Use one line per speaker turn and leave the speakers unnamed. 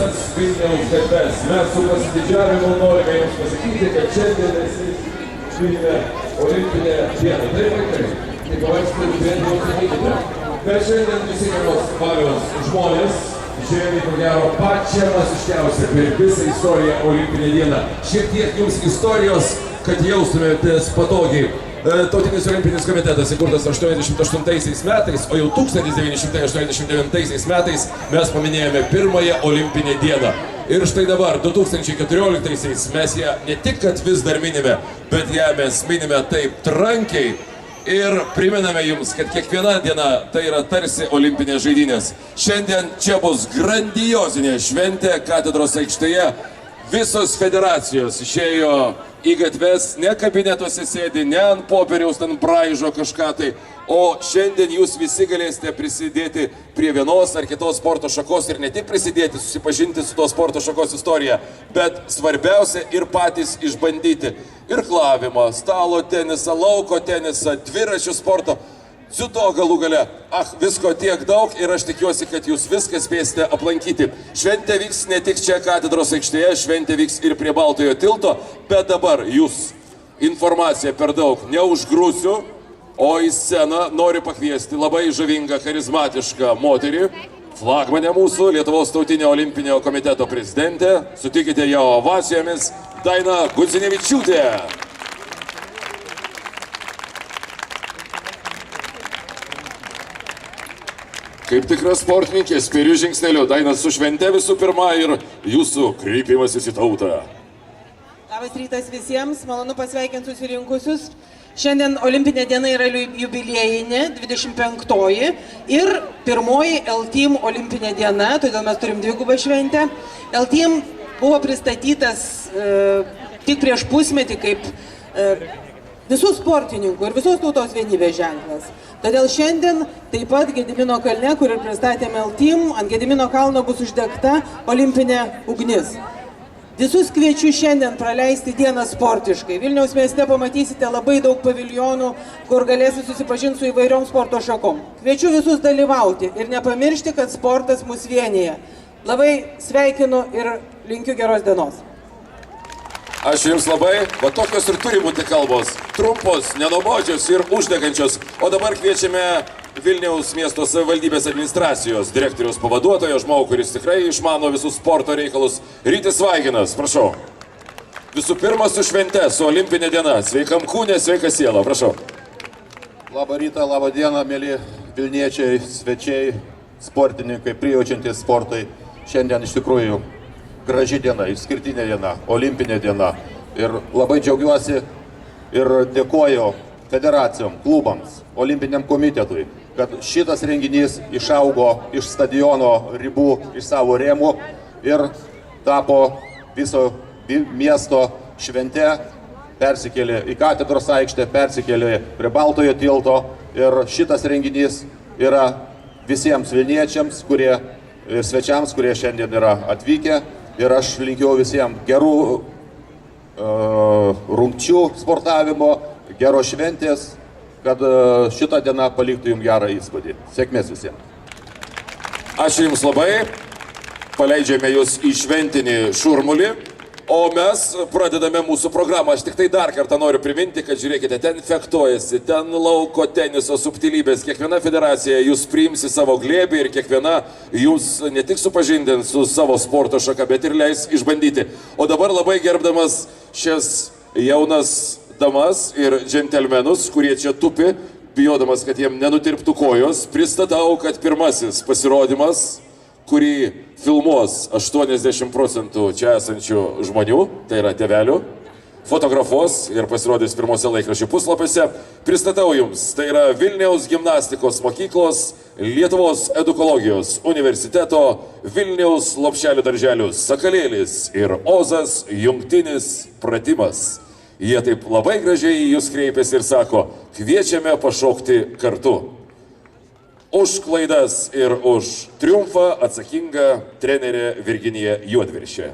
gražiausias Vilniaus gatves. Mes su pasididžiavimu norime jums pasakyti, kad šiandien esi švinime olimpinę dieną. Taip, vaikai, tik vaikštai turėtų jau sakykite. Bet šiandien visi geros valios žmonės žiūrėjome, ko gero, pačią masiškiausią per visą istoriją olimpinę dieną. Šiek tiek jums istorijos, kad jaustumėtės patogiai. Tautinis olimpinis komitetas įkurtas 88 metais, o jau 1989 metais mes paminėjome pirmąją olimpinę dieną. Ir štai dabar, 2014 mes ją ne tik, kad vis dar minime, bet ją mes minime taip trankiai ir priminame jums, kad kiekviena diena tai yra tarsi olimpinės žaidynės. Šiandien čia bus grandiozinė šventė katedros aikštėje. Visos federacijos išėjo į gatves, ne kabinetuose sėdi, ne ant popieriaus ten braižo kažką tai, o šiandien jūs visi galėsite prisidėti prie vienos ar kitos sporto šakos ir ne tik prisidėti, susipažinti su tos sporto šakos istorija, bet svarbiausia ir patys išbandyti irklavimą, stalo tenisą, lauko tenisą, dviračių sporto. Dziudo galų gale, visko tiek daug ir aš tikiuosi, kad jūs viską spėsite aplankyti. Šventė vyks ne tik čia katedros aikštėje, šventė vyks ir prie Baltojo tilto, bet dabar jūs informaciją per daug neužgrūsiu, o į sceną noriu pakviesti labai žavingą, charizmatišką moterį, flagmanę mūsų Lietuvos tautinio olimpinio komiteto prezidentę, sutikite ją ovacijomis, Daina Gudzinevičiūtė. Kaip tikras sportininkė, spiriu žingsneliu. Daina, su švente visų pirma ir jūsų kreipimasis į tautą.
Labas rytas visiems, malonu pasveikinti susirinkusius. Šiandien olimpinė diena yra jubiliejinė, 25-oji ir pirmoji L-Team olimpinė diena, todėl mes turim dvigubą šventę. L-Team buvo pristatytas tik prieš pusmetį kaip visų sportininkų ir visos tautos vienybės ženklas. Todėl šiandien taip pat Gedimino kalne, kur ir pristatėme L-Team, ant Gedimino kalno bus uždegta olimpinė ugnis. Visus kviečiu šiandien praleisti dieną sportiškai. Vilniaus mieste pamatysite labai daug paviljonų, kur galėsite susipažinti su įvairiom sporto šakom. Kviečiu visus dalyvauti ir nepamiršti, kad sportas mus vienyje. Labai sveikinu ir linkiu geros dienos.
Ačiū Jums labai, va tokios ir turi būti kalbos, trumpos, nenuobodžios ir uždegančios. O dabar kviečiame Vilniaus miesto savivaldybės administracijos direktoriaus pavaduotojo, žmogų, kuris tikrai išmano visus sporto reikalus, Rytis Vaiginas, prašau. Visų pirma su švente, su olimpinė diena, sveikam kūne, sveika siela, prašau.
Labą rytą, labą dieną, mėly vilniečiai, svečiai, sportininkai, prijaučiantys sportai. Šiandien iš tikrųjų graži diena, išskirtinė diena, olimpinė diena. Ir labai džiaugiuosi ir dėkoju federacijom, klubams, olimpiniam komitetui, kad šitas renginys išaugo iš stadiono ribų, iš savo rėmų ir tapo viso miesto švente, persikėlė į katedros aikštę, persikėlė prie Baltojo tilto ir šitas renginys yra visiems vilniečiams, svečiams, kurie šiandien yra atvykę. Ir aš linkiu visiems gerų rungčių sportavimo, geros šventės, kad šitą dieną paliktų jums gerą įspūdį. Sėkmės visiems.
Ačiū Jums labai. Paleidžiame Jūs į šventinį šurmulį, o mes pradedame mūsų programą. Aš tik tai dar kartą noriu priminti, kad žiūrėkite, ten fektuojasi, ten lauko teniso subtilybės. Kiekviena federacija Jūs priims į savo glėbį ir kiekviena Jūs ne tik supažindins su savo sporto šaka, bet ir leis išbandyti. O dabar labai gerbdamas šias jaunas damas ir džentelmenus, kurie čia tupi, bijodamas, kad jiem nenutirptų kojos, pristatau, kad pirmasis pasirodymas, kurį filmuos 80% čia esančių žmonių, tai yra tėvelių, fotografuos ir pasirodys pirmose laikraščių puslapiuose. Pristatau Jums, tai yra Vilniaus gimnastikos mokyklos, Lietuvos edukologijos universiteto, Vilniaus lopšelių darželių Sakalėlis ir Ozas jungtinis pratimas. Jie taip labai gražiai į Jūs kreipiasi ir sako, kviečiame pašokti kartu. Už klaidas ir už triumfą atsakinga trenerė Virginija Juodviršė.